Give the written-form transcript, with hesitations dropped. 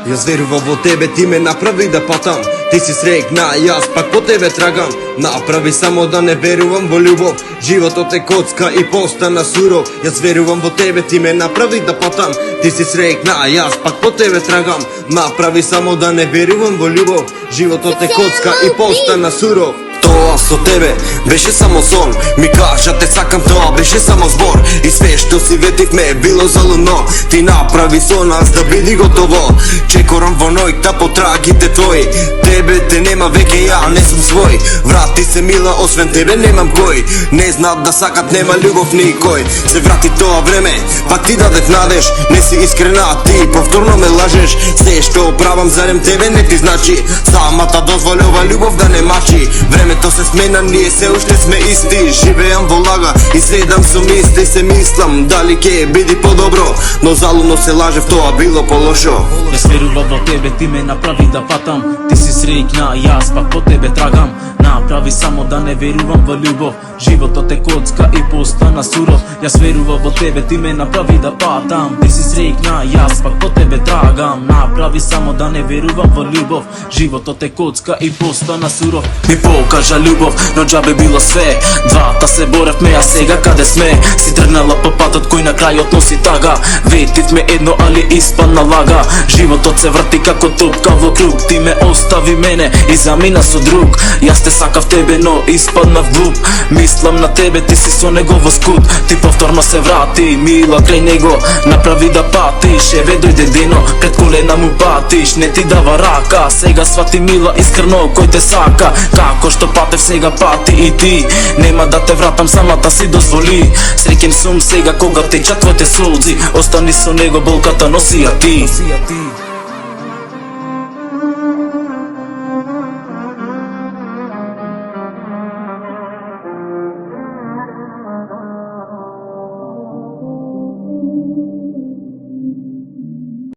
Јас верувам во тебе, ти ме направи да патам. Ти си срекна, јас пак по тебе трагам. Направи само да не верувам во љубов. Животот е коцка и постана суров. Јас верувам во тебе, ти ме направи да патам. Ти си срекна, јас пак по тебе трагам. Направи само да не верувам во љубов. Животот е коцка и постана суров. Тоа со тебе беше само сон. Ми кажа те сакам, тоа беше само збор. И све што си ветивме било залудно. Ти направи со нас да биди готово. Чекорам во нојта по трагите твои. Тебе те нема веќе, ја не сум свој. Врати се мила, освен тебе немам кој. Не знаат да сакат, нема љубов никој. Се врати тоа време, пак ти дадет надеж. Не си искрена, ти повторно ме лажеш. Се што правам зарем тебе не ти значи. Самата дозволува љубов да не мачи. Времето се смена, ние се уште сме исти. Живеам во лага и седам со мисли. Се мислам дали ќе биди подобро, но залудно се лажев, тоа било полошо. Јас верувам во тебе, ти ме направи да патам. Ти си среќна, јас пак по тебе трагам. Направи само да не верувам во љубов. Животот е коцка и постана суров. Јас верувам во тебе, ти ме направи да патам. Ти си среќна, јас пак по тебе трагам. Направи само да не верувам во љубов. Животот е коцка и постана суров. Ми покажа љубов, но џабе било све. Двата се боревме, а сега каде сме? Си тргнала по патот кој на крајот носи тага. Ветивме едно, али испадна лага. Животот се врти како топка во круг. Ти ме остави мене и замина со друг. Јас те сакав тебе, но испаднав глуп. Мислам на тебе, ти си со него во скут. Ти повторно се врати, мила крај него. Направи да патиш, еве дојде дено. Пред колена му патиш, не ти дава рака. Сега свати мила искрено кој те сака. Како што патев сега пати и ти. Нема да те вратам, самата си дозволи. Среќен сум сега кога течат твоите солзи. Остани со него, болката носи ја ти.